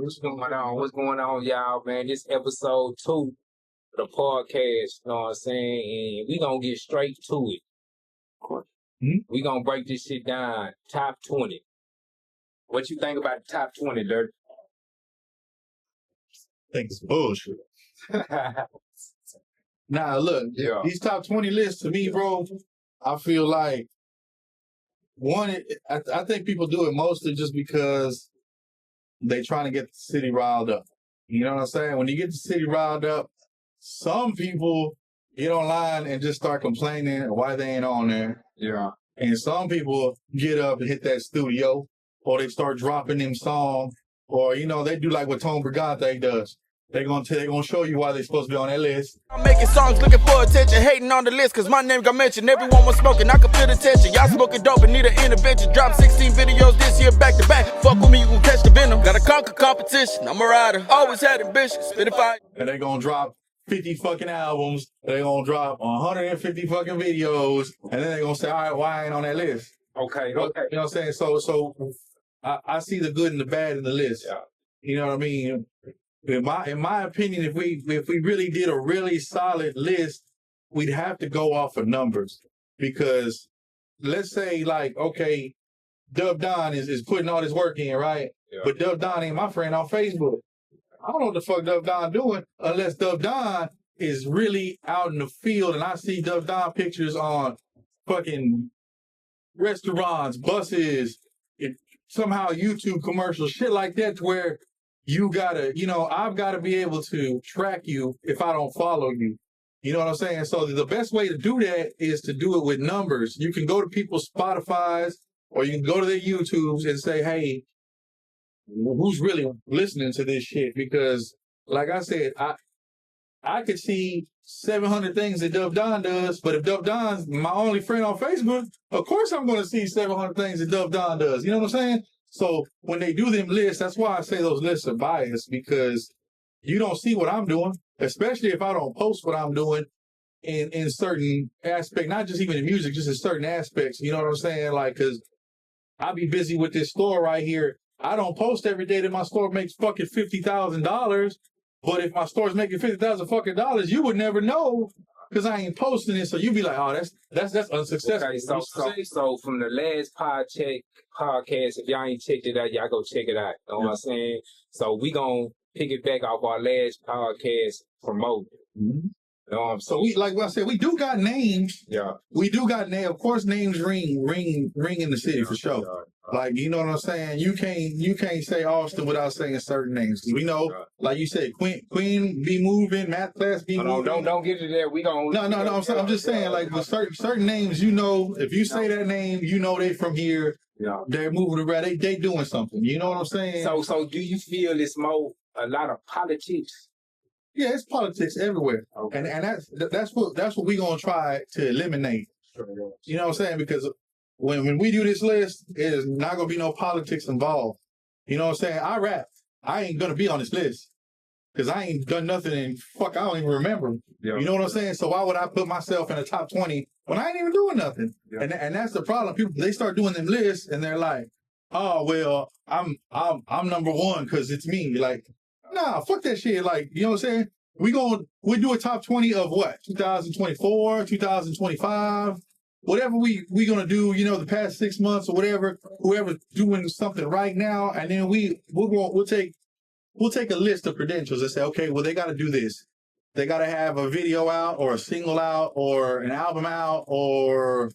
What's going on? What's going on, y'all, man? This episode 2 of the podcast, you know what I'm saying? And we gonna get straight to it. We gonna break this shit down. Top 20. What you think about the top 20, Dirt? I think it's bullshit. Nah, look, Yeah. these top 20 lists to me, bro, I feel like I think people do it mostly just because they trying to get the city riled up. You know what I'm saying? When you get the city riled up, some people get online and just start complaining why they ain't on there. Yeah. And some people get up and hit that studio, or they start dropping them songs, or, you know, they do like what Tone Brigante does. They're gonna show you why they're supposed to be on that list. I'm making songs looking for attention, hating on the list, cause my name got mentioned. Everyone was smoking, I could feel the tension. Y'all smoking dope and need an intervention. Drop 16 videos this year back to back. Fuck with me, you gon' catch the venom. Gotta conquer competition, I'm a rider. Always had ambition, spit if I. And they're gonna drop 50 fucking albums. They're gonna drop 150 fucking videos. And then they're gonna say, all right, why I ain't on that list? Okay. You know what I'm saying? So I see the good and the bad in the list. Yeah. You know what I mean? In my opinion, if we really did a really solid list, we'd have to go off of numbers. Because let's say, like, okay, Dub Don is putting all this work in, right? Yeah. But Dub Don ain't my friend on Facebook. I don't know what the fuck Dub Don doing unless Dub Don is really out in the field and I see Dub Don pictures on fucking restaurants, buses, somehow YouTube commercials, shit like that, to where you gotta, you know, I've gotta be able to track you if I don't follow you. You know what I'm saying? So the best way to do that is to do it with numbers. You can go to people's Spotify's or you can go to their YouTubes and say, hey, who's really listening to this shit? Because, like I said, I could see 700 things that Dub Don does, but if Dub Don's my only friend on Facebook, of course I'm going to see 700 things that Dub Don does. You know what I'm saying? So when they do them lists, that's why I say those lists are biased, because you don't see what I'm doing, especially if I don't post what I'm doing in certain aspects, not just even in music, just in certain aspects. You know what I'm saying? Like, because I'll be busy with this store right here. I don't post every day that my store makes fucking $50,000. But if my store's making $50,000 fucking dollars, you would never know because I ain't posting it. So you'd be like, oh, that's unsuccessful. Okay, so from the last podcast, if y'all ain't checked it out, y'all go check it out. You know what I'm saying? So we gonna pick it back off our last podcast promote. Mm-hmm. You know what I'm saying? So we, like what I said, we do got names. Yeah. We do got names. Of course, names ring in the city for sure. Like, you know what I'm saying? You can't say Austin without saying certain names. We know, like you said, Queen be moving, Math Class be moving. Don't get to that. We gonna No. I'm just saying, like, with certain names, you know, if you say that name, you know they from here. Yeah. They're moving around. They doing something. You know what I'm saying? So do you feel it's a lot of politics? Yeah, it's politics everywhere. Okay. And that's what we gonna try to eliminate. You know what I'm saying? Because when we do this list, it is not gonna be no politics involved. You know what I'm saying? I rap. I ain't gonna be on this list because I ain't done nothing and I don't even remember. Yeah. You know what I'm saying? So why would I put myself in the top 20 when I ain't even doing nothing? Yeah. And that's the problem. People, they start doing them lists and they're like, oh well, I'm number one because it's me. Like, nah, fuck that shit. Like, you know what I'm saying? We do a top 20 of what? 2024, 2025. Whatever we gonna do, you know, the past 6 months or whatever, whoever's doing something right now, and then we'll take a list of credentials and say, okay, well, they got to do this. They got to have a video out or a single out or an album out, or,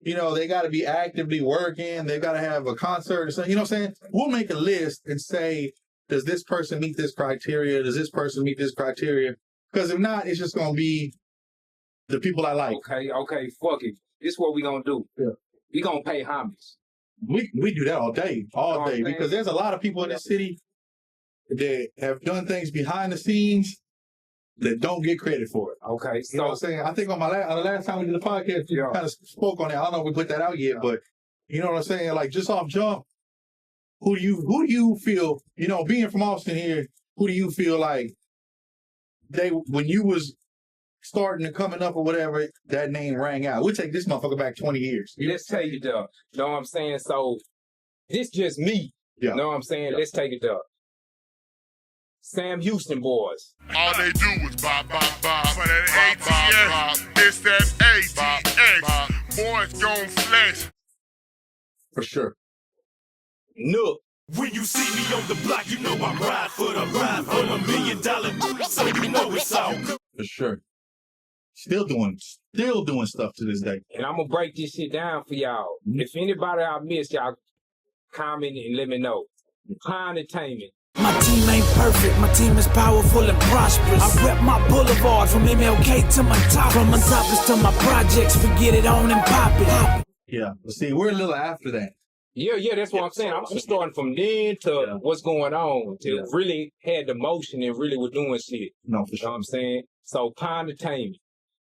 you know, they got to be actively working. They got to have a concert or something. You know what I'm saying? We'll make a list and say, does this person meet this criteria? Does this person meet this criteria? Because if not, it's just gonna be the people I like. Okay, fuck it. This is what we gonna do. Yeah. We gonna pay homage. We do that all day, because there's a lot of people in this city that have done things behind the scenes that don't get credit for it. Okay, you know what I'm saying? I think on the last time we did the podcast, we kind of spoke on it. I don't know if we put that out yet, but you know what I'm saying? Like, just off jump, who do you feel, you know, being from Austin here, who do you feel like when you was starting to coming up or whatever, that name rang out? We'll take this motherfucker back 20 years. Let's take it up. You know what I'm saying? So, this just me. Yeah. You know what I'm saying? Yeah. Let's take it up. Sam Houston boys. All they do is bop, bop, bop. For that ATS, it's that ATX. Boys gon' flex. For sure. Nook. When you see me on the block, you know I'm ride for the $1 million, so you know it's all good. For sure. Still doing stuff to this day. And I'm gonna break this shit down for y'all. If anybody I missed, y'all comment and let me know. Pine Entertainment. My team ain't perfect, my team is powerful and prosperous. I rep my boulevard from MLK to my top. From my topless to my projects, forget it on and pop it. Yeah. But see, we're a little after that. Yeah, that's what I'm saying. I'm starting from then to what's going on. To really had the motion and really was doing shit. No, for You know sure. what I'm saying? So Pine Entertainment.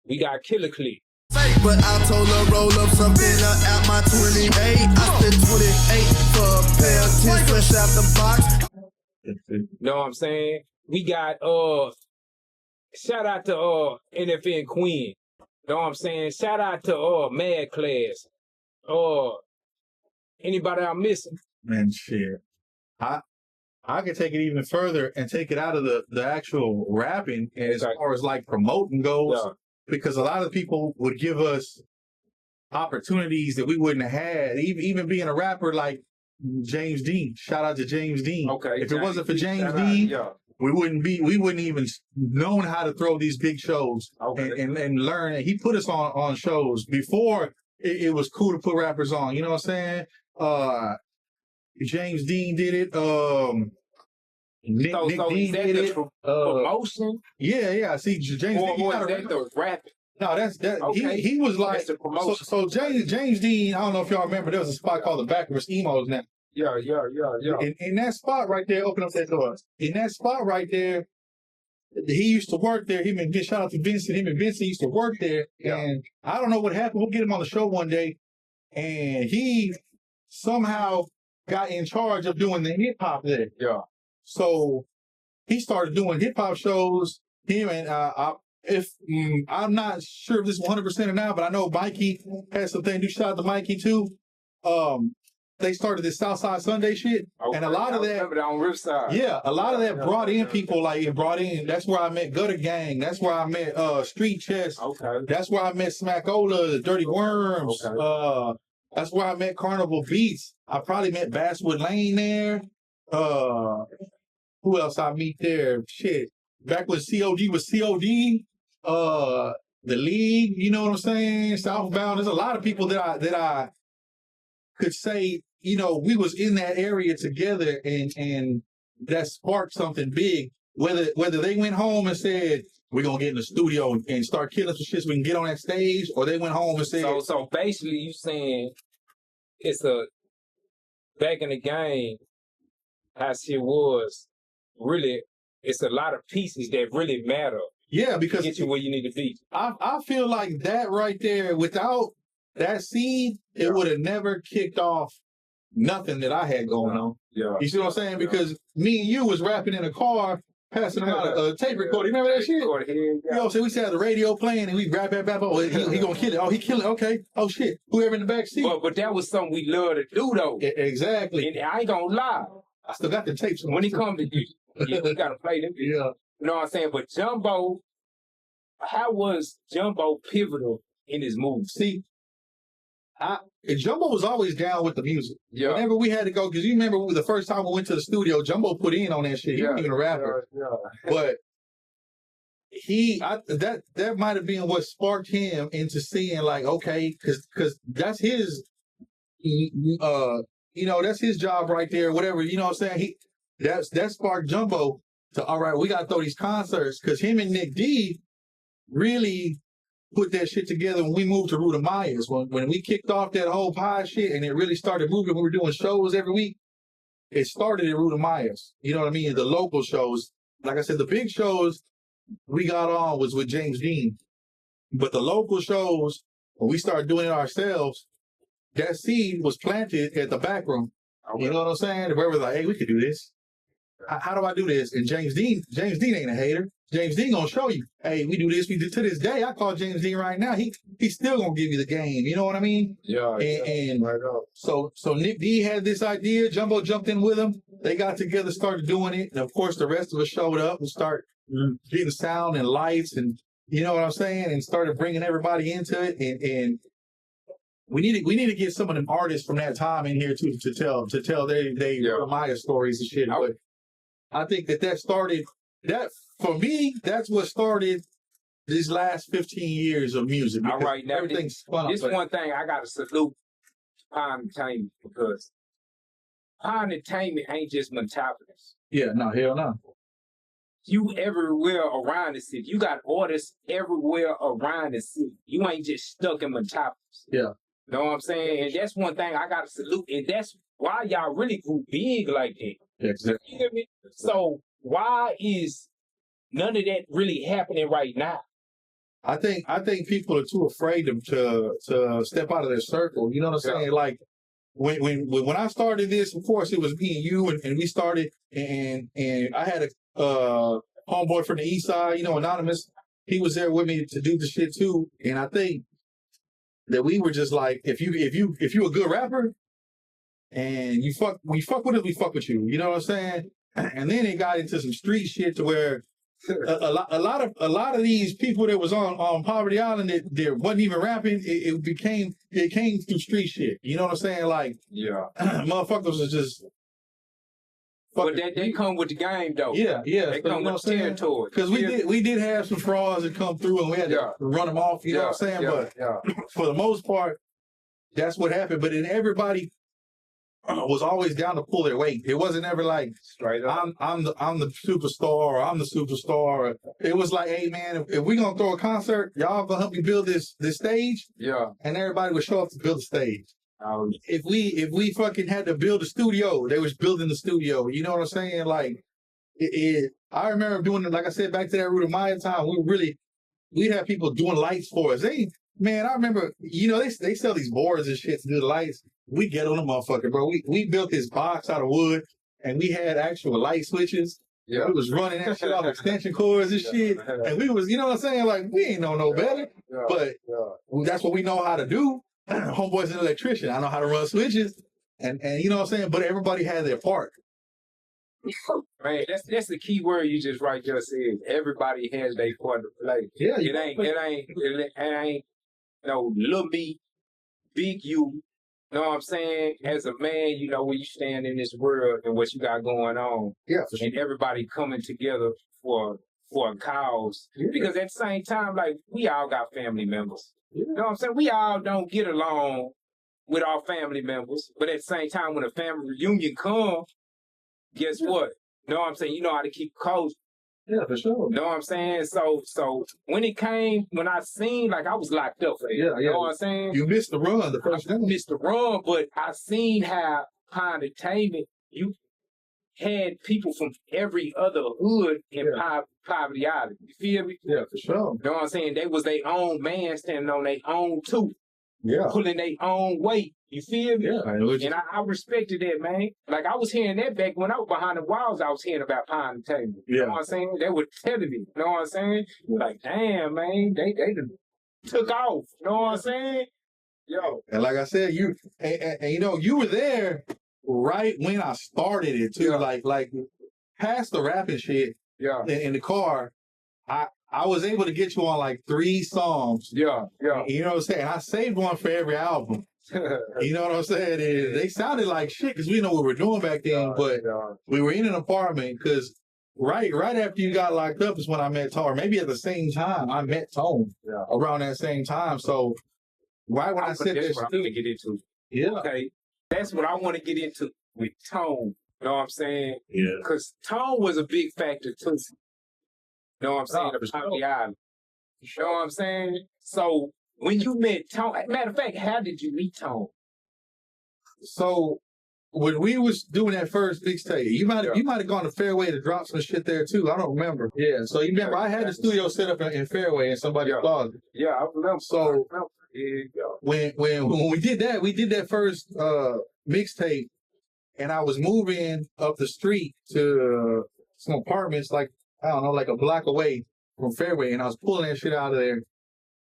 We got Killer Click. But I told her roll up something at my 28. I spent 28 for a pair of tits fresh out the box. You know what I'm saying? We got shout out to NFN Queen. You know what I'm saying? Shout out to Mad Class. Anybody I'm missing? Man, shit. I could take it even further and take it out of the actual rapping as far as like promoting goes. Yeah. Because a lot of people would give us opportunities that we wouldn't have had, even being a rapper like James Dean. Shout out to James Dean. Okay. If it wasn't for James Dean, we wouldn't even known how to throw these big shows and learn. And he put us on shows before it was cool to put rappers on. You know what I'm saying? James Dean did it. Nick Dean did it. Promotion? Yeah. See, James Dean. Or is that the rapping? No, that's Okay. he was like That's the promotion. so James Dean. I don't know if y'all remember. There was a spot called the Backwoods Emos now. Yeah. In that spot right there, open up that door. In that spot right there, he used to work there. Shout out to Vincent. Him and Vincent used to work there. Yeah. And I don't know what happened. We'll get him on the show one day. And he somehow got in charge of doing the hip hop there. Yeah. So he started doing hip hop shows. Him and I'm not sure if this is 100% or not, but I know Mikey has something. Do shout out to Mikey too. They started this Southside Sunday shit, and a lot of that, on Riverside. yeah, a lot of that brought in people. Like it brought in. That's where I met Gutter Gang. That's where I met Street Chest. Okay. That's where I met Smackola, the Dirty Worms. Okay. That's where I met Carnival Beats. I probably met Basswood Lane there. Who else I meet there? Shit. Back when COD was COD. The League, you know what I'm saying? Southbound. There's a lot of people that I could say, you know, we was in that area together and that sparked something big. Whether they went home and said, we're gonna get in the studio and start killing some shit so we can get on that stage, or they went home and said, So basically you saying it's back in the game, how shit was, really, it's a lot of pieces that really matter. yeah, To because get you where you need to be. I feel like that right there, without that seed, it would have never kicked off nothing that I had going on. Yeah. You see what I'm saying? Because me and you was rapping in a car, passing around a tape recorder. You remember that shit? You know what I'm saying? We had the radio playing and we rap. Oh, he gonna kill it. Oh, he killing it. Okay. Oh shit. Whoever in the back seat. But that was something we love to do though. Exactly. And I ain't gonna lie. I still got the tapes. When it comes to you, we gotta play them. Yeah. You know what I'm saying? But Jumbo, how was Jumbo pivotal in his moves? See, Jumbo was always down with the music. Yeah. Whenever we had to go, because you remember the first time we went to the studio, Jumbo put in on that shit. He wasn't even a rapper. But that might have been what sparked him into seeing like, okay, because that's his, that's his job right there, whatever, you know what I'm saying? That sparked Jumbo to, all right, we got to throw these concerts, because him and Nick D really put that shit together when we moved to Ruta Myers. When we kicked off that whole pie shit and it really started moving, we were doing shows every week. It started in Ruta Myers. You know what I mean? The local shows. Like I said, the big shows we got on was with James Dean. But the local shows, when we started doing it ourselves, that seed was planted at the back room. Okay. You know what I'm saying? Where we're like, hey, we could do this. how do I do this? And James Dean ain't a hater. James Dean gonna show you, hey, we do this, we do. To this day, I call James Dean right now. He's still gonna give you the game. You know what I mean? Yeah. And right up. so Nick D had this idea. Jumbo jumped in with him. They got together, started doing it, and of course the rest of us showed up and start getting sound and lights, and you know what I'm saying, and started bringing everybody into it. And we need to get some of them artists from that time in here too to tell their Maya stories and shit. But I think that started that. For me, that's what started these last 15 years of music. All right, now everything's spun this up. one thing I got to salute Pine Entertainment, because Pine Entertainment ain't just Metropolis. Yeah, no, hell no. You everywhere around the city. You got artists everywhere around the city. You ain't just stuck in Metropolis. Yeah. Know what I'm saying? And that's one thing I got to salute. And that's why y'all really grew big like that. Yeah, exactly. You hear me? So why is none of that really happening right now? I think people are too afraid to step out of their circle. You know what I'm saying? Like when I started this, of course it was me and you, and we started, and I had a homeboy from the East Side, you know, Anonymous. He was there with me to do the shit too, and I think that we were just like, if you a good rapper and we fuck with us, we fuck with you. You know what I'm saying? And then it got into some street shit to where a lot of these people that was on Poverty Island that wasn't even rapping, it came through street shit. You know what I'm saying? Like, motherfuckers was just. But they come with the game though. Yeah. They come with the territory. Because we did have some frauds that come through and we had to run them off. You know what I'm saying? But for the most part, that's what happened. But then everybody was always down to pull their weight. It wasn't ever like, I'm the superstar or I'm the superstar. It was like, hey man, if we gonna throw a concert, y'all gonna help me build this stage. Yeah. And everybody would show up to build the stage. If we fucking had to build a studio, they was building the studio. You know what I'm saying? Like, I remember doing it, like I said, back to that Ruta Maya time, we'd have people doing lights for us. Man, I remember, you know, they sell these boards and shit to do the lights. We get on the motherfucker, bro. We built this box out of wood, and we had actual light switches. Yeah. We was running that shit off extension cords and shit. And we was, you know what I'm saying? Like, we ain't know no better. But that's what we know how to do. Homeboy's an electrician. I know how to run switches. And you know what I'm saying? But everybody had their part. Man, that's the key word you just said. Everybody has their part to play. Yeah. It ain't no little me, big you. Know what I'm saying? As a man, you know, when you stand in this world and what you got going on. Yeah. And everybody coming together for a cause. Yeah. Because at the same time, like, we all got family members. Yeah. You know what I'm saying? We all don't get along with our family members. But at the same time, when a family reunion comes, guess what? You know what I'm saying? You know how to keep close. Yeah, for sure. You know what I'm saying? So when I seen, like, I was locked up for it. Yeah, you know what I'm saying? You missed the run the first time. Missed the run, but I seen how Pine Entertainment, you had people from every other hood in Poverty Island. You feel me? Yeah, for sure. You know what I'm saying? They was their own man standing on their own two. Yeah. Pulling their own weight. You feel me? Yeah. And I respected that, man. Like, I was hearing that back when I was behind the walls, I was hearing about Pine Entertainment. You know what I'm saying? They were telling me. You know what I'm saying? Like, damn, man, they took off. You know what I'm saying? Yo. And like I said, you you know, you were there right when I started it too. Yeah. Like past the rapping shit in the car, I was able to get you on like 3 songs. Yeah. You know what I'm saying? I saved one for every album. You know what I'm saying? They sounded like shit because we know what we were doing back then, but we were in an apartment because right after you got locked up is when I met Tone. Or maybe at the same time I met Tone around that same time. So right when I said that's what I'm gonna get into. Yeah. Okay. That's what I want to get into with Tone. You know what I'm saying? Yeah. Because Tone was a big factor too. You know what I'm saying? The Poverty Island. You know what I'm saying? So when you met Tone, matter of fact, how did you meet Tone? So when we was doing that first mixtape, you might have gone to Fairway to drop some shit there too. I don't remember. Yeah. So you remember I had the studio set up in Fairway in somebody's closet. Yeah, I remember. So when we did that first mixtape, and I was moving up the street to some apartments, like, I don't know, like a block away from Fairway, and I was pulling that shit out of there.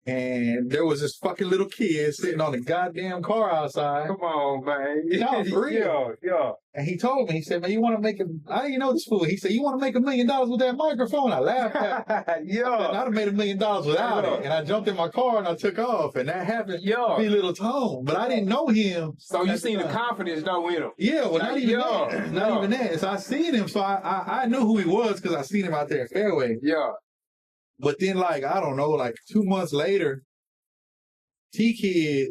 And there was this fucking little kid sitting on the goddamn car outside. Come on, man. No, for real. Yeah. And he told me, he said, man, you want to make I didn't know this fool. He said, you want to make $1 million with that microphone? I laughed at him. Yeah. I'd have made $1 million without it. And I jumped in my car and I took off. And that happened to be Little Tone. But I didn't know him. So you seen the confidence though in him? Yeah, well, not even that. Not even that. So I seen him. So I knew who he was because I seen him out there at Fairway. Yeah. But then, like, I don't know, like 2 months later, T-Kid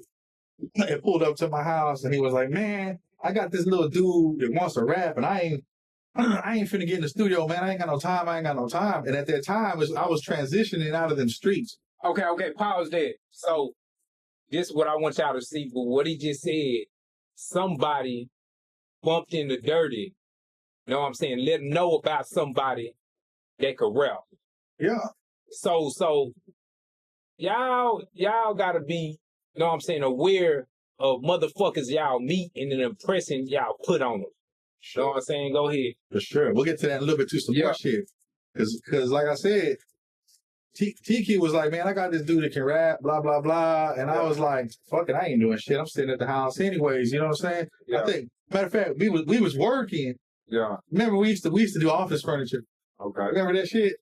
had pulled up to my house and he was like, man, I got this little dude that wants to rap and I ain't finna get in the studio, man. I ain't got no time. And at that time, I was transitioning out of them streets. Okay, pause that. So, this is what I want y'all to see. But what he just said, somebody bumped into Dirty. You know what I'm saying? Let him know about somebody that could rap. Yeah. So y'all gotta be, you know what I'm saying, aware of motherfuckers y'all meet and the impression y'all put on them. You know what I'm saying? Go ahead. For sure. We'll get to that in a little bit too, some more shit. Cause like I said, T-Kid was like, man, I got this dude that can rap, blah, blah, blah. And I was like, fuck it, I ain't doing shit. I'm sitting at the house anyways, you know what I'm saying? Yeah. I think, matter of fact, we was working. Yeah. Remember, we used to do office furniture. Okay. Remember that shit?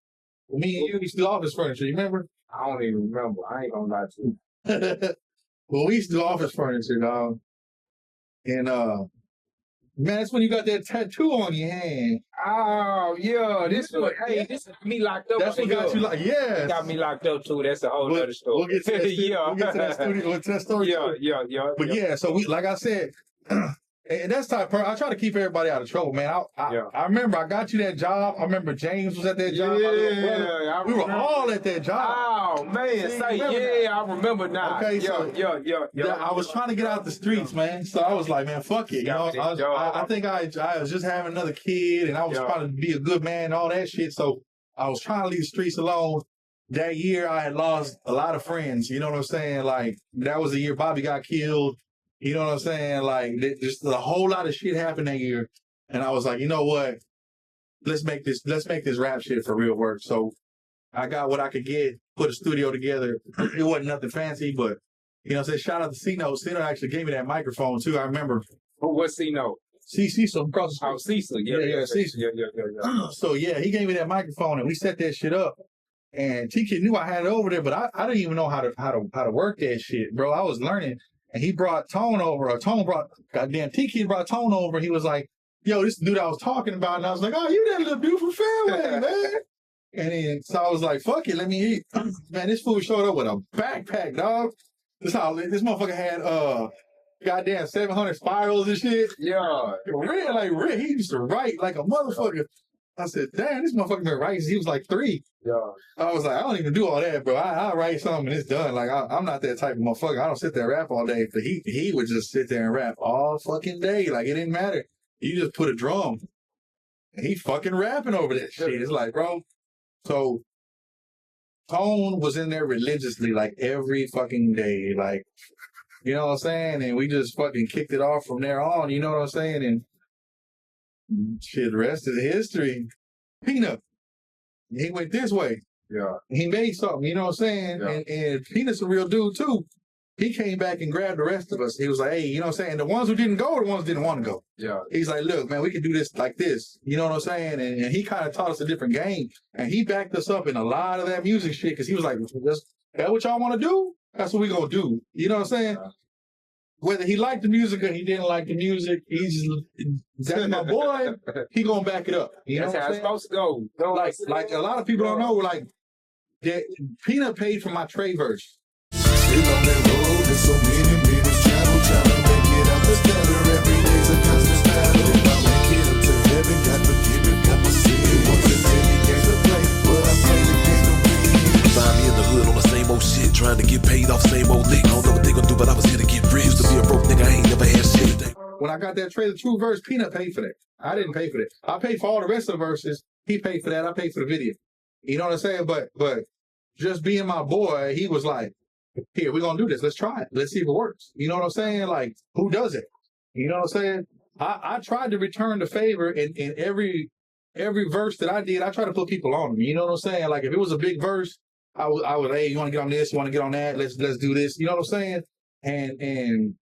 Me and you used to do office furniture, you remember? I don't even remember. I ain't gonna lie to you. Well, we used to do office furniture, dog. And, man, that's when you got that tattoo on your hand. Oh, yeah. This got me locked up. That's what got you locked, yeah. Got me locked up, too. That's a whole other story. We'll get to that story. Yeah. But yeah, so like I said, and that's type I try to keep everybody out of trouble, man. I remember I got you that job. I remember James was at that job. Yeah, we were all at that job. Oh man, I remember now. Okay, yeah. I was trying to get out the streets, man. So I was like, man, fuck it. You know, I think I was just having another kid, and I was trying to be a good man, and all that shit. So I was trying to leave the streets alone. That year, I had lost a lot of friends. You know what I'm saying? Like that was the year Bobby got killed. You know what I'm saying? Like, just a whole lot of shit happened that year. And I was like, you know what? Let's make this rap shit for real work. So I got what I could get, put a studio together. It wasn't nothing fancy, but, you know what I'm saying? Shout out to C-Note. C-Note actually gave me that microphone, too. I remember. What's C-Note? Cecil across the street. Oh, Cecil. Yeah, Cecil. Yeah. So, yeah, he gave me that microphone, and we set that shit up. And T-Kid knew I had it over there, but I didn't even know how to work that shit, bro. I was learning. And he brought Tone over, T-Kid brought Tone over. He was like, yo, this dude I was talking about. And I was like, oh, you that little dude from Fairway, man. And then, so I was like, fuck it, let me eat. Man, this fool showed up with a backpack, dog. This motherfucker had, goddamn 700 spirals and shit. Yeah. Red, he used to write like a motherfucker. I said, damn, this motherfucker been writing since he was like 3. Yeah. I was like, I don't even do all that, bro. I write something and it's done. Like, I'm not that type of motherfucker. I don't sit there and rap all day. But he would just sit there and rap all fucking day. Like, it didn't matter. You just put a drum. And he fucking rapping over that shit. It's like, bro. So, Tone was in there religiously, like, every fucking day. Like, you know what I'm saying? And we just fucking kicked it off from there on. You know what I'm saying? And shit, the rest is history. Peanut. He went this way. Yeah. He made something, you know what I'm saying? Yeah. And Peanut's a real dude, too. He came back and grabbed the rest of us. He was like, hey, you know what I'm saying? The ones who didn't go are the ones who didn't want to go. Yeah. He's like, look, man, we can do this like this. You know what I'm saying? And he kind of taught us a different game. And he backed us up in a lot of that music shit because he was like, that what y'all want to do? That's what we going to do. You know what I'm saying? Yeah. Whether he liked the music or he didn't like the music, that's my boy, he gonna back it up. You know that's how it's supposed to go. Like a lot of people don't know, like, that Peanut paid for my Trey verse. Still on that road, there's so many minutes travel, trying to make it out the stellar. Every day's a constant battle. If I make it up to heaven, God forgive me, got my sin. Once a many games to play, but I play the game to win. Find me in the hood on the same old shit, trying to get paid off same old lick. I don't know what they gonna do, but I was here to get rich. Used to be a broke nigga, I ain't never had shit. When I got that Trey the True verse, Peanut paid for that. I didn't pay for that. I paid for all the rest of the verses. He paid for that. I paid for the video. You know what I'm saying? But just being my boy, he was like, here, we're gonna do this. Let's try it. Let's see if it works. You know what I'm saying? Like, who does it? You know what I'm saying? I tried to return the favor in every verse that I did. I try to put people on them. You know what I'm saying? Like if it was a big verse, I would, hey, you want to get on this? You want to get on that? Let's do this. You know what I'm saying? And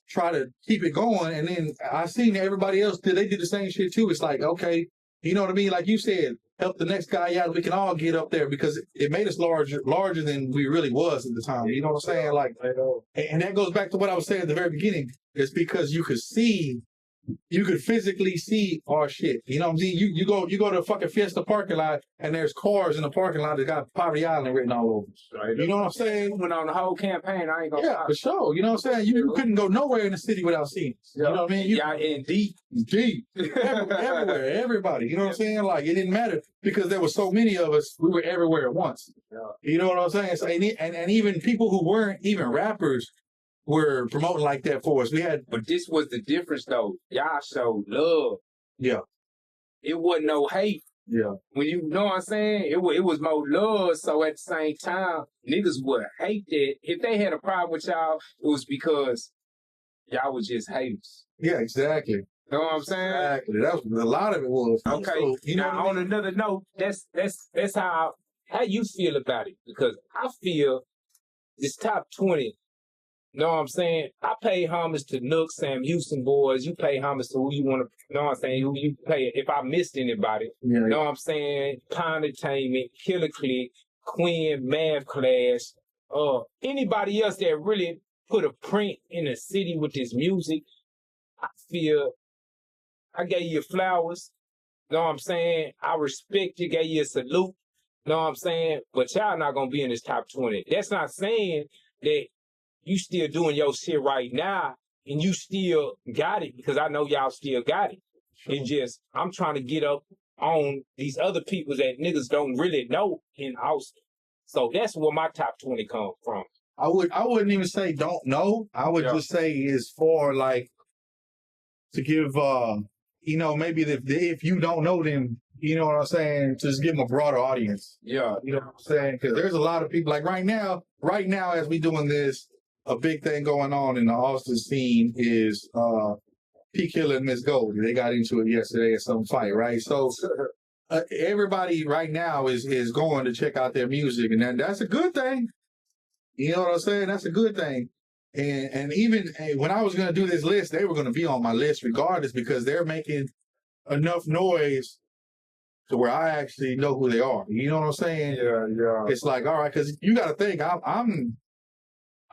try to keep it going. And then I seen everybody else they did the same shit too. It's like, okay, you know what I mean? Like you said, help the next guy out. We can all get up there because it made us larger than we really was at the time. You know what I'm saying? Like, and that goes back to what I was saying at the very beginning. It's because you could physically see our shit. You know what I'm saying? You go to a fucking Fiesta parking lot and there's cars in the parking lot that got Poverty Island written all over. Right. You know what I'm saying? Went on the whole campaign. I ain't gonna lie. For sure. You know what I'm saying? You couldn't go nowhere in the city without seeing us. You know what I mean? In deep. Everywhere, everybody. You know what I'm saying? Like it didn't matter because there were so many of us. We were everywhere at once. Yeah. You know what I'm saying? So, and even people who weren't even rappers were promoting like that for us. But this was the difference though. Y'all showed love. Yeah. It wasn't no hate. Yeah. When you know what I'm saying, it was more love. So at the same time, niggas would hate that. If they had a problem with y'all, it was because y'all was just haters. Yeah, exactly. You know what I'm saying? Exactly. That's a lot of it was. Okay. So, you know now on another note, that's how you feel about it. Because I feel this top 20. Know what I'm saying? I pay homage to Nook, Sam Houston boys. You pay homage to who you want to, know what I'm saying? Who you pay. If I missed anybody, know what I'm saying? Pound Entertainment, Killer Click, Quinn, Math Class, anybody else that really put a print in the city with this music, I feel I gave you flowers. Know what I'm saying? I respect you, gave you a salute. Know what I'm saying? But y'all not going to be in this top 20. That's not saying that you still doing your shit right now and you still got it because I know y'all still got it. Sure. It's just, I'm trying to get up on these other people that niggas don't really know in Austin. So that's where my top 20 come from. I wouldn't even say don't know. I would just say is for like to give, you know, maybe if you don't know them, you know what I'm saying, to just give them a broader audience. Yeah. You know what I'm saying? Because there's a lot of people like right now as we doing this, a big thing going on in the Austin scene is P. Killer and Miss Goldie. They got into it yesterday at some fight, right? So everybody right now is going to check out their music, and that's a good thing. You know what I'm saying? That's a good thing. And even when I was going to do this list, they were going to be on my list regardless because they're making enough noise to where I actually know who they are. You know what I'm saying? Yeah. It's like, all right, because you got to think,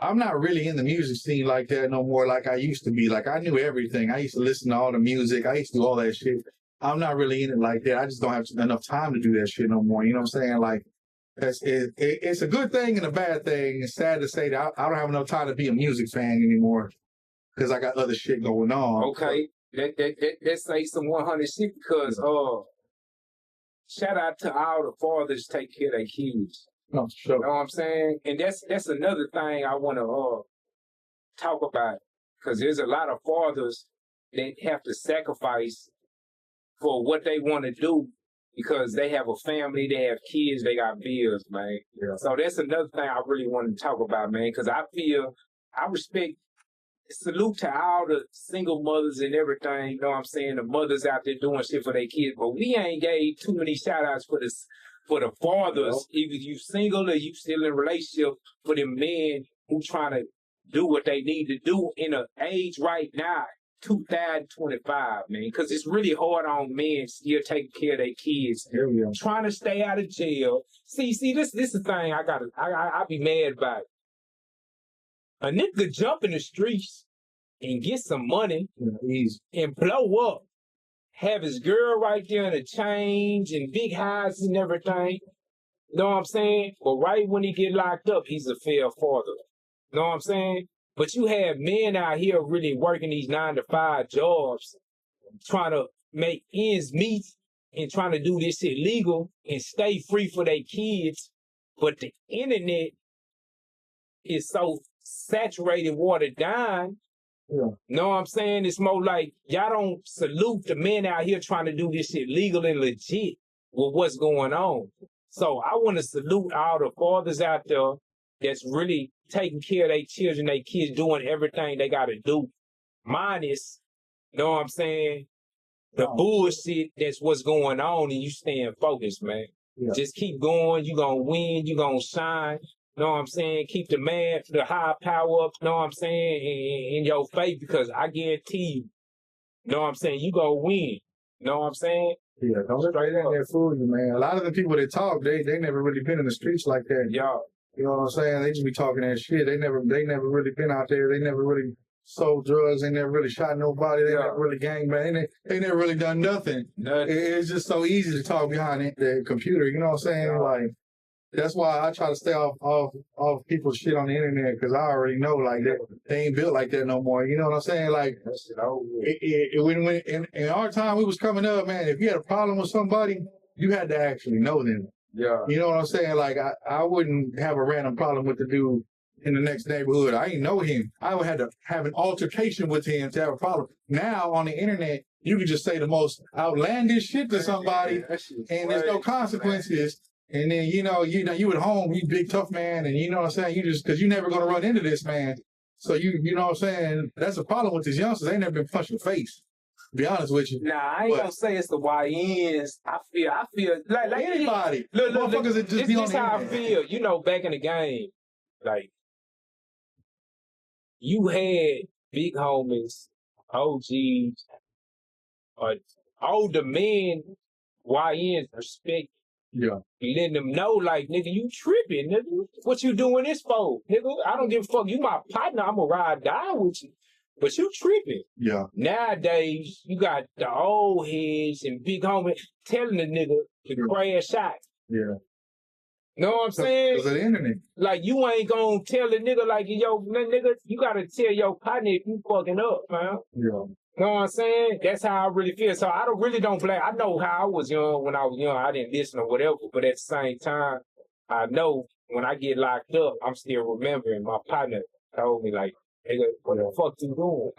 I'm not really in the music scene like that no more like I used to be. Like, I knew everything. I used to listen to all the music. I used to do all that shit. I'm not really in it like that. I just don't have enough time to do that shit no more. You know what I'm saying? Like, it's a good thing and a bad thing. It's sad to say that I don't have enough time to be a music fan anymore because I got other shit going on. Okay. Let's say some 100 shit because, shout out to all the fathers take care of their kids. No, sure. You know what I'm saying? And that's another thing I want to talk about because there's a lot of fathers that have to sacrifice for what they want to do because they have a family, they have kids, they got bills, man. Yeah. So that's another thing I really want to talk about, man, because I respect, salute to all the single mothers and everything, you know what I'm saying, the mothers out there doing shit for their kids, but we ain't gave too many shout-outs for the fathers, either you single or you still in a relationship, for them men who trying to do what they need to do in an age right now, 2025, man, because it's really hard on men still taking care of their kids, trying to stay out of jail. See, this is the thing I be mad about. A nigga jump in the streets and get some money and blow up. Have his girl right there in a change and big houses and everything. Know what I'm saying? But right when he get locked up, he's a fair father. Know what I'm saying? But you have men out here really working these 9-to-5 jobs, trying to make ends meet and trying to do this shit legal and stay free for their kids. But the internet is so saturated, watered down. Yeah. Know what I'm saying? It's more like y'all don't salute the men out here trying to do this shit legal and legit with what's going on. So I want to salute all the fathers out there that's really taking care of their children, their kids, doing everything they got to do. Minus Know what I'm saying? The bullshit that's what's going on, and you staying focused, man. Yeah. Just keep going. You gonna win. You gonna shine. Know what I'm saying? Keep the high power up. Know what I'm saying? In your faith, because I guarantee you. Know what I'm saying? You gonna win. Know what I'm saying? Yeah, don't let that fool you, man. A lot of the people that talk, they never really been in the streets like that. Y'all. You know what I'm saying? They just be talking that shit. They never really been out there. They never really sold drugs. They never really shot nobody. They never really gangbanged. They never really done nothing. It's just so easy to talk behind the computer. You know what I'm saying? Like, that's why I try to stay off people's shit on the internet, because I already know, like, they ain't built like that no more. You know what I'm saying? Like, when in our time we was coming up, man, if you had a problem with somebody, you had to actually know them. Yeah. You know what I'm saying? Like, I wouldn't have a random problem with the dude in the next neighborhood. I ain't know him. I would have to have an altercation with him to have a problem. Now, on the internet, you can just say the most outlandish shit to somebody, and there's no consequences. And then, you at home, you big tough man, and you know what I'm saying? You just, because you're never going to run into this man. So you know what I'm saying? That's a problem with these youngsters. They ain't never been punched in the face. To be honest with you. Nah, I ain't gonna say it's the YNs. I feel like anybody. Look, motherfuckers that just be on this the how I internet. feel. Back in the game, like, you had big homies, OGs, older men, YNs respect. Yeah. You letting them know, like, nigga, you tripping, nigga. What you doing this for? Nigga, I don't give a fuck. You my partner, I'm gonna ride die with you. But you tripping. Yeah. Nowadays, you got the old heads and big homies telling the nigga to crash out. Yeah. Know what I'm saying? Because of the internet. Like, you ain't gonna tell the nigga, like, yo, nigga, you gotta tell your partner if you fucking up, man. Yeah. Know what I'm saying? That's how I really feel. So I really don't blame. I know how I was young. When I was young, I didn't listen or whatever. But at the same time, I know when I get locked up, I'm still remembering my partner told me, like, nigga, what the fuck you doing?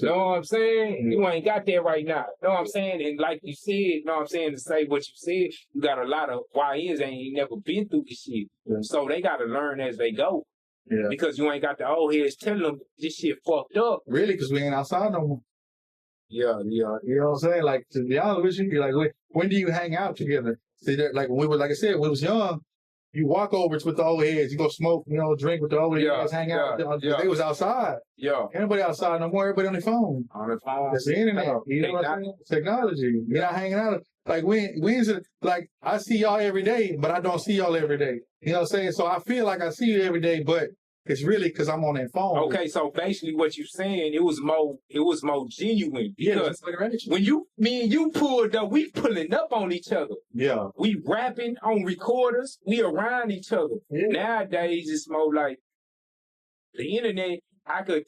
Know what I'm saying? You ain't got that right now. Know what I'm saying? And like you said, know what I'm saying, to say what you said, you got a lot of YNs ain't never been through this shit. Yeah. So they got to learn as they go. Yeah. Because you ain't got the old heads telling them this shit fucked up. Really, because we ain't outside no more. Yeah. You know what I'm saying? Like, to be honest with you, you're like, when do you hang out together? See, like, when we were, like I said, when we was young, you walk over with the old heads, you go smoke, drink with the old heads, hang out. They was outside. Yeah. Anybody outside no more, everybody on their phone. On the phone. That's the internet. You know what I'm saying? Technology. You're not hanging out. Like, when's it, like, I see y'all every day, but I don't see y'all every day. You know what I'm saying? So I feel like I see you every day, but it's really because I'm on that phone. Okay, so basically what you're saying, it was more genuine. Because when me and you pulled up, we pulling up on each other. Yeah. We rapping on recorders, we around each other. Yeah. Nowadays, it's more like the internet, I could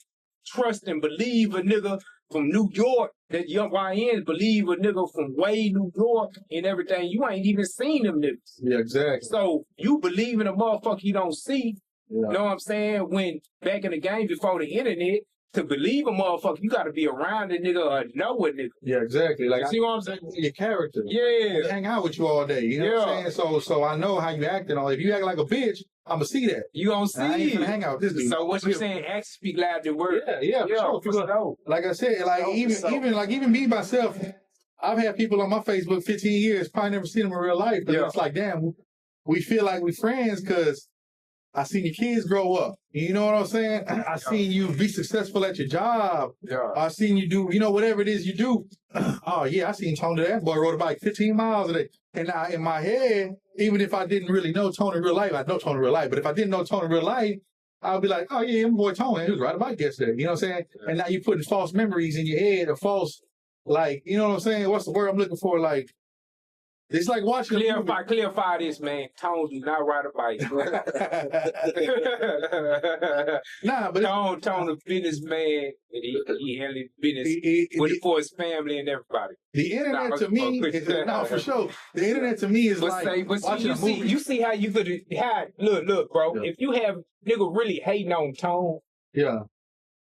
trust and believe a nigga from New York, that young YNs believe a nigga from way New York and everything. You ain't even seen them niggas. Yeah, exactly. So you believe in a motherfucker you don't see. Yeah. Know what I'm saying? When back in the game before the internet, to believe a motherfucker, you got to be around a nigga or know a nigga. Yeah, exactly. Like, see what I'm saying? Your character. Yeah. I hang out with you all day. You know what I'm saying? So I know how you act and all. If you act like a bitch, I'm gonna see that. You gonna see I ain't it. gonna hang out with this dude. So what you saying? Actions speak louder than words. Yeah, for sure. Like I said, like even me myself, I've had people on my Facebook 15 years, probably never seen them in real life. But it's like, damn, we feel like we friends because I seen your kids grow up. You know what I'm saying? I seen you be successful at your job. Yeah. I seen you do, whatever it is you do. Oh yeah, I seen Tony, that boy rode a bike 15 miles a day. And in my head, even if I didn't really know Tony in real life, I know Tony in real life, but if I didn't know Tony in real life, I'd be like, oh yeah, my boy Tony, he was riding a bike yesterday. You know what I'm saying? And now you're putting false memories in your head or false, like, you know what I'm saying? What's the word I'm looking for? Like, it's like watching clarify this, man. Tone do not ride a bike. Nah, but Tone a businessman, and he handled business for his family and everybody. The internet to me is for sure. The internet to me is like watching a movie. You see how you could look, bro. Yeah. If you have nigga really hating on Tone, yeah,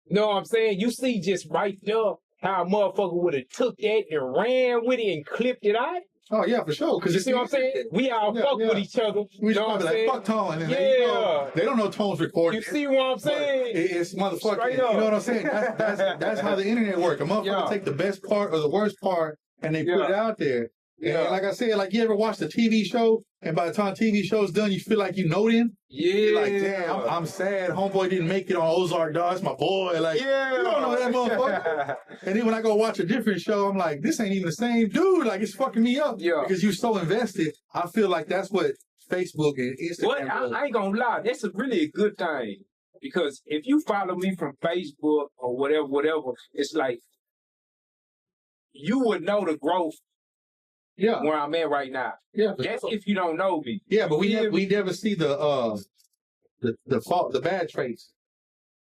know what I'm saying? You see just right there how a motherfucker would have took that and ran with it and clipped it out. Oh yeah, for sure. Because You see what I'm saying? We all Yeah, fuck yeah. with each other. We You know just what I'm be like, saying? fuck Tone. And then Yeah. they don't know Tone's recording. You see what I'm But saying? it's motherfucking, Straight you up. know what I'm saying? That's how the internet works. A motherfucker Yeah. take the best part or the worst part and they put Yeah. it out there. Yeah. And like I said, like you ever watch the TV show and by the time TV show's done, you feel like you know them? Yeah. You're like, damn, I'm sad. Homeboy didn't make it on Ozark, dog. It's my boy. Like, Yeah. you don't know that motherfucker. And then when I go watch a different show, I'm like, this ain't even the same dude. Like, it's fucking me up. Yeah. Because you're so invested. I feel like that's what Facebook and What? Instagram I ain't gonna lie. That's really a good thing. Because if you follow me from Facebook or whatever, it's like you would know the growth Yeah. where I'm at right now. Yeah. for That's sure. if you don't know me. Yeah, but we Yeah. never see the fault, the bad traits.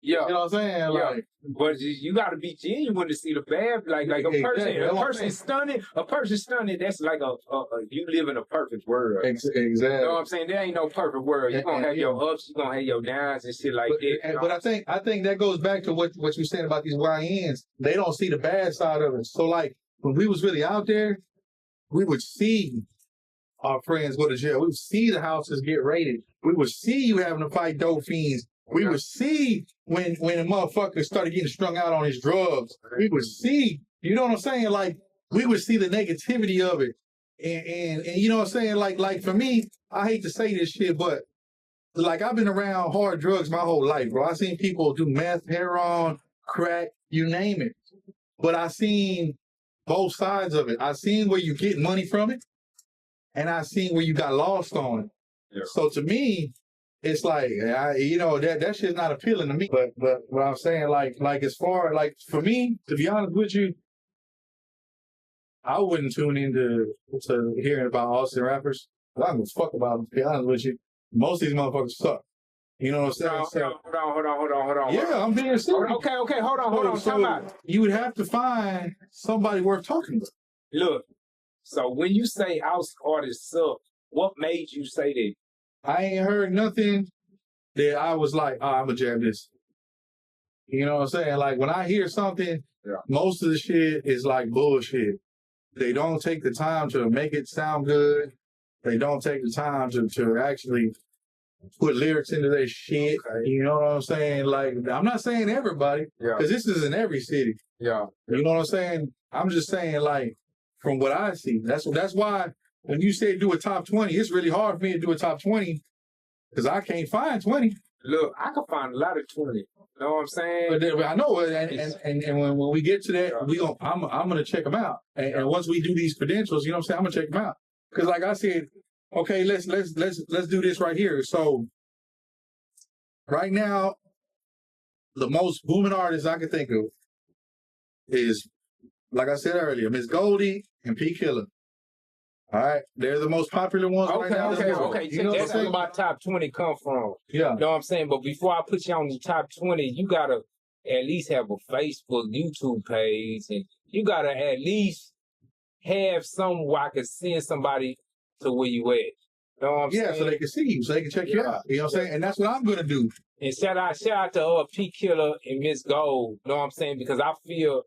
Yeah. You know what I'm saying? Yeah. Like, But you got to be genuine to see the bad. Like a Exactly. person, That's a what I'm person saying. stunning. A person stunning. That's like a you live in a perfect world. exactly. You know what I'm saying? There ain't no perfect world. You're gonna have Yeah. your ups, you're gonna have your downs and shit like But, that. you know? but I think that goes back to what you said about these YNs. They don't see the bad side of it. So like when we was really out there, we would see our friends go to jail. We would see the houses get raided. We would see you having to fight dope fiends. We would see when a motherfucker started getting strung out on his drugs. We would see, you know what I'm saying? Like we would see the negativity of it. And you know what I'm saying? Like for me, I hate to say this shit, but like I've been around hard drugs my whole life, bro. I seen people do meth, heroin, crack, you name it. But I seen both sides of it. I seen where you get money from it, and I seen where you got lost on it. Yeah. So to me, it's like that shit's not appealing to me. But what I'm saying, like as far like for me, to be honest with you, I wouldn't tune into to hearing about Austin rappers. I don't give a fuck about them, to be honest with you. Most of these motherfuckers suck. You know what I'm saying? Hold on. Yeah, I'm being serious. Okay, hold on. So Time out. you would have to find somebody worth talking to. Look, so when you say house artists suck, what made you say that? I ain't heard nothing that I was like, I'm gonna jam this. You know what I'm saying? Like when I hear something, Yeah. most of the shit is like bullshit. They don't take the time to make it sound good. They don't take the time to actually put lyrics into their shit. Okay. You know what I'm saying? Like I'm not saying everybody, Yeah. because this is in every city. Yeah. You know what I'm saying? I'm just saying, like, from what I see, that's why when you say do a top 20, it's really hard for me to do a top 20 because I can't find 20. Look, I can find a lot of 20. You know what I'm saying? But I know, and when we get to that, I'm gonna check them out. And once we do these credentials, you know what I'm saying? I'm gonna check them out because, like I said, okay, let's do this right here. So right now, the most booming artist I can think of is, like I said earlier, Miss Goldie and P. Killer. All right, they're the most popular ones right now. Okay. You know what I'm That's where saying? my top 20 come from. Yeah. You know what I'm saying? But before I put you on the top 20, you gotta at least have a Facebook, YouTube page, and you gotta at least have some where I can send somebody to where you at. You know what I'm saying? Yeah, so they can see you, so they can check you out. You know what I'm saying? And that's what I'm gonna do. And shout out to P Killer and Miss Gold. You know what I'm saying? Because I feel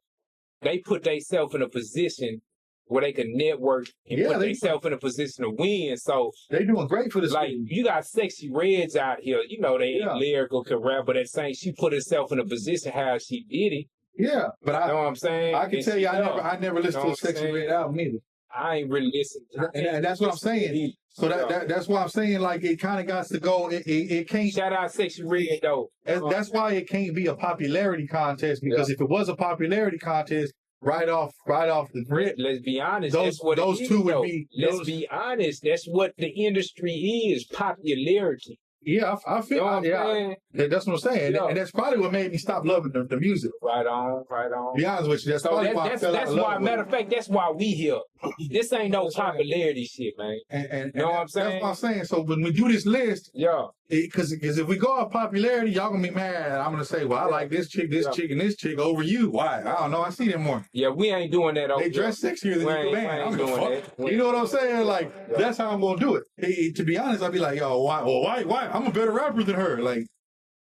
they put themselves in a position where they can network and Yeah, put they- themselves in a position to win. So They're doing great for this. like you got Sexy Reds out here, you know they Yeah. lyrical, can rap, but at the same she put herself in a position how she did it. Yeah, but You know what I'm saying? I can And tell she you, know. I never listened Know to a what I'm Sexy saying? Red album either. I ain't really listening. And that's what I'm saying. So that's why I'm saying, like, it kind of got to go. It can't. Shout out Sexy Red though. That's why it can't be a popularity contest, because if it was a popularity contest, right off the rip, Let's be honest. Those- that's what those it is, two would though. be- Let's those- be honest. That's what the industry is. Popularity. yeah, I You feel, know what I'm yeah, saying? that's what I'm saying, Yeah. and that's probably what made me stop loving the music. Right on. To be honest with you, that's So probably why I that's fell out of love with matter it. of fact, that's why we here. This ain't no popularity shit, man. And You know what I'm that's saying? what I'm saying. So when we do this list, Yeah. because if we go off popularity, y'all gonna be mad. I'm gonna say, well, I like this chick, and this chick over you. Why? I don't know. I see them more. Yeah, we ain't doing that over They dress sexier than We you, ain't- man. we I ain't don't give a doing fuck. that. You know what I'm saying? Like, that's how I'm gonna do it. To be honest, I'd be like, yo, why? I'm a better rapper than her. Like,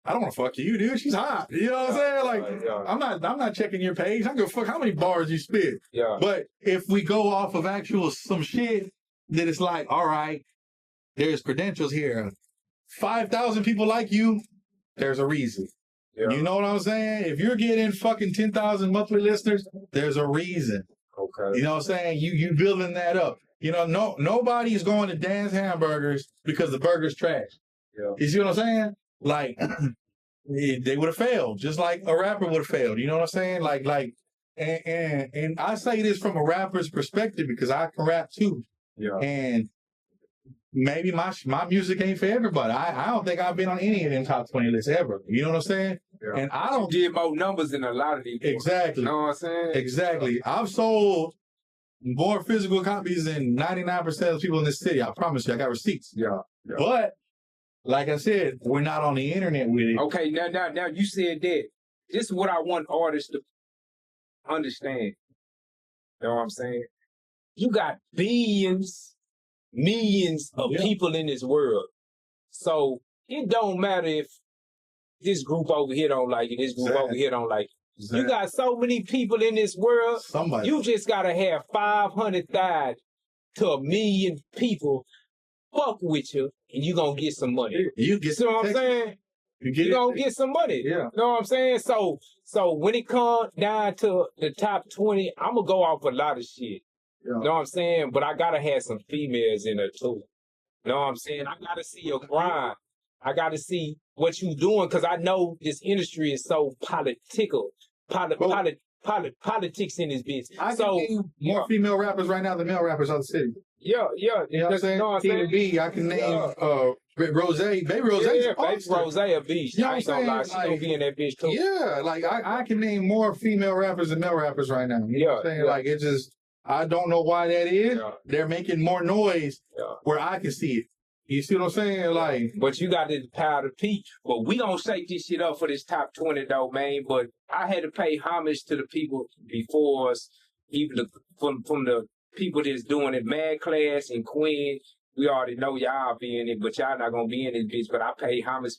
I don't want to fuck you, dude. She's hot. You know what I'm saying? Like, I'm not checking your page. I don't give a fuck how many bars you spit. Yeah. But if we go off of actual some shit, then it's like, all right, there's credentials here. 5,000 people like you, there's a reason. Yeah. You know what I'm saying? If you're getting fucking 10,000 monthly listeners, there's a reason. Okay. You know what I'm saying? You building that up. You know, nobody's going to Dan's Hamburgers because the burger's trash. Yeah. You see what I'm saying? Like, they would have failed, just like a rapper would have failed. You know what I'm saying? And I say this from a rapper's perspective because I can rap too. Yeah. And maybe my music ain't for everybody. I don't think I've been on any of them top 20 lists ever. You know what I'm saying? Yeah. And I You don't did more numbers than a lot of these. people. exactly. You know what I'm saying? Exactly. I've sold more physical copies than 99% of the people in this city. I promise you, I got receipts. Yeah. But like I said, we're not on the internet with it. Okay, now you said that. This is what I want artists to understand. You know what I'm saying? You got billions, millions of people in this world. So it don't matter if this group over here don't like it, this group over here don't like it. You got so many people in this world. Somebody. You just gotta have 500,000 to 1 million people fuck with you, and you gonna get some money. You get See what I'm saying? You gonna get some money. Yeah. You know what I'm saying? So when it comes down to the top 20, I'm gonna go off a lot of shit. Yeah. You know what I'm saying? But I gotta have some females in there too. You know what I'm saying? I gotta see your grind. I gotta see what you doing, because I know this industry is so political. Politics in this bitch. I can name more female rappers right now than male rappers out the city. Yeah. You know what I'm saying? Tina B, I can name Rose. Baby Rose. Yeah, Baby Rose a beast. You know I ain't what I'm gonna lie, saying? she gonna be in that bitch too. Yeah, like I can name more female rappers than male rappers right now. You know what I'm saying? Like it just, I don't know why that is. Yeah. They're making more noise where I can see it. You see what I'm saying? Like, but you got the power to peak. But we gonna shake this shit up for this top 20 though, man. But I had to pay homage to the people before us, even from the people that's doing it. Mad Class and Queen, we already know y'all be in it, but y'all not gonna be in this bitch. But I pay homage,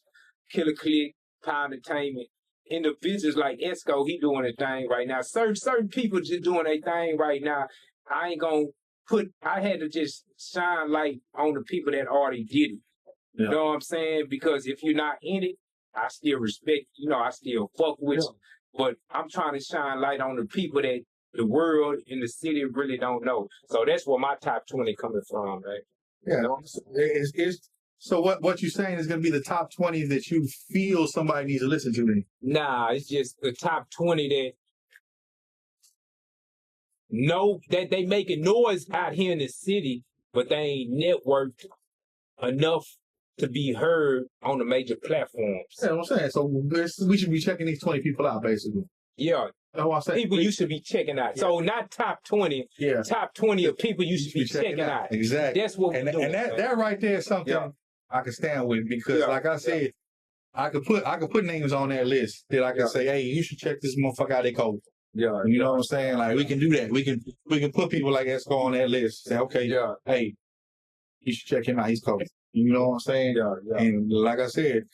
Killer Click, Power Entertainment, individuals like Esco, he doing a thing right now. Certain people just doing a thing right now. I ain't gonna I had to just shine light on the people that already did it. Yeah. You know what I'm saying? Because if you're not in it, I still respect, I still fuck with you. But I'm trying to shine light on the people that the world and the city really don't know. So that's where my top 20 coming from, right? yeah. So what you're saying is going to be the top 20 that you feel somebody needs to listen to then? Nah, it's just the top 20 that know that they making noise out here in the city, but they ain't networked enough to be heard on the major platforms. That's what I'm saying. So we should be checking these 20 people out, basically. Yeah. That's what I'm saying. People you should be checking out. So not top 20, top 20 of people you should be checking out. Exactly. That's what we're doing. And that right there is something I can stand with, because like I said, I could put names on that list that I can say, hey, you should check this motherfucker out, they cold. Yeah. You know what I'm saying? Like we can do that. We can put people like Esco on that list. Say, okay, hey, you should check him out, he's cold. You know what I'm saying? Yeah. And like I said,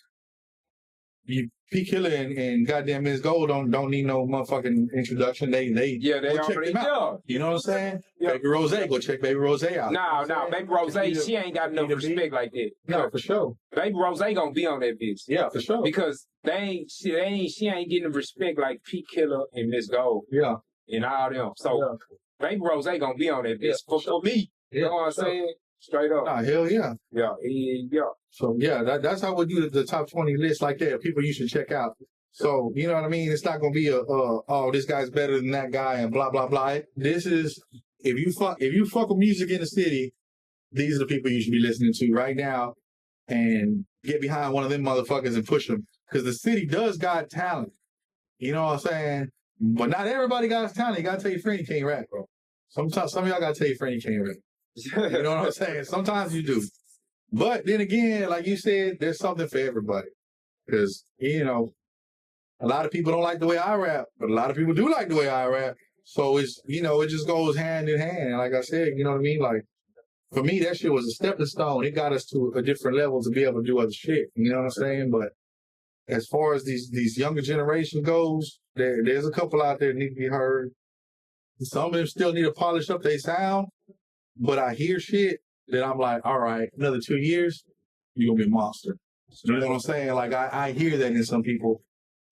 P Killer and goddamn Ms. Gold don't need no motherfucking introduction. They go check already them out. You know what I'm saying? Yeah. Baby Rose, go check Baby Rose out. No, Baby Rose, she ain't got enough respect like that. No, for sure. Baby Rose gonna be on that bitch. Yeah, for sure. Because she ain't getting the respect like P Killer and Miss Gold. Yeah. And all them. So Baby Rose gonna be on that bitch for me. You know what I'm saying? Straight up. Nah, hell yeah. Yeah. So yeah, that's how we do the top 20 list like that. People you should check out. So you know what I mean? It's not gonna be oh, this guy's better than that guy and blah blah blah. This is if you fuck with music in the city, these are the people you should be listening to right now, and get behind one of them motherfuckers and push them, because the city does got talent. You know what I'm saying? But not everybody got talent. You gotta tell your friend you can't rap, bro. Sometimes some of y'all gotta tell your friend you can't rap. You know what I'm saying? Sometimes you do. But then again, like you said, there's something for everybody. Because, a lot of people don't like the way I rap, but a lot of people do like the way I rap. So it's, it just goes hand in hand. And like I said, you know what I mean? Like, for me, that shit was a stepping stone. It got us to a different level to be able to do other shit. You know what I'm saying? But as far as these younger generation goes, there's a couple out there that need to be heard. Some of them still need to polish up their sound, but I hear shit that I'm like, all right, another 2 years, you're gonna be a monster. You know what I'm saying? Like I hear that in some people,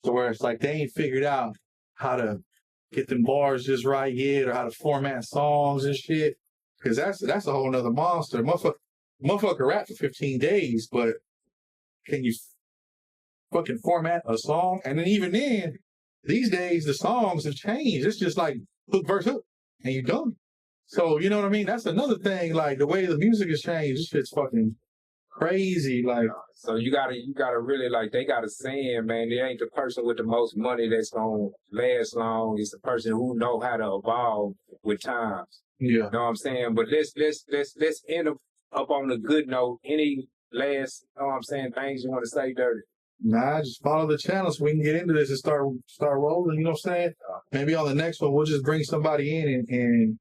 so where it's like they ain't figured out how to get them bars just right yet, or how to format songs and shit. Because that's a whole nother monster. Motherfucker rap for 15 days, but can you fucking format a song? And then even then, these days the songs have changed. It's just like hook verse hook, and you done. So you know what I mean? That's another thing. Like the way the music has changed, this shit's fucking crazy. Like, so you gotta really, like, they got a saying, man. It ain't the person with the most money that's gonna last long. It's the person who know how to evolve with times. yeah. You know what I'm saying? But let's end up on a good note. Any last, you know what I'm saying, things you want to say, Dirty? Nah, just follow the channel so we can get into this and start rolling. You know what I'm saying? Maybe on the next one we'll just bring somebody in and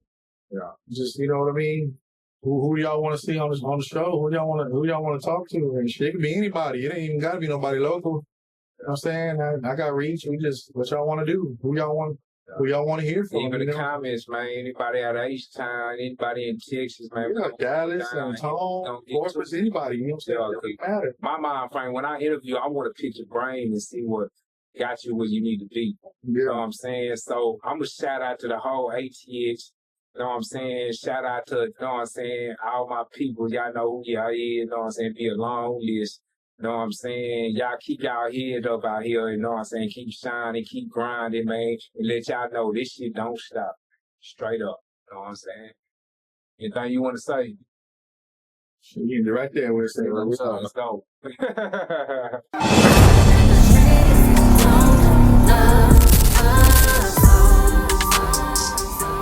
just, you know what I mean. Who y'all want to see on the show? Who y'all want to talk to? And shit, it could be anybody. It ain't even got to be nobody local. You know what I'm saying? I got reach. We just what y'all want to do? Who y'all want to hear from? Even the you know? comments, man. Anybody out of H-Town, anybody in Texas, man. Yeah, Dallas, and Tone, Corpus, anybody. You know what I'm saying? It doesn't matter. My mind frame, when I interview, I want to pick your brain and see what got you where you need to be. You know what I'm saying? So I'm going to shout out to the whole ATX. You know what I'm saying? Shout out to, you know what I'm saying, all my people. Y'all know who y'all is. You know what I'm saying? Be a long list. You know what I'm saying? Y'all keep y'all head up out here. You know what I'm saying? Keep shining, keep grinding, man. And let y'all know this shit don't stop. Straight up. You know what I'm saying? Anything you want to say? You can right there where it says, Let's go.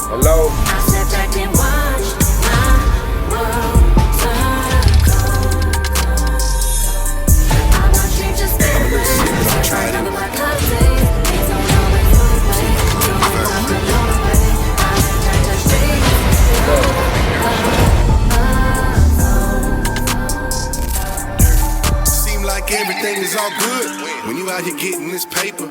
Hello? I sat back and watched my world turn cold. I watched it just go away. Trying to my cousins. Things don't always go your way. You don't have to go away. I had to Seem like everything is all good when you out here getting this paper.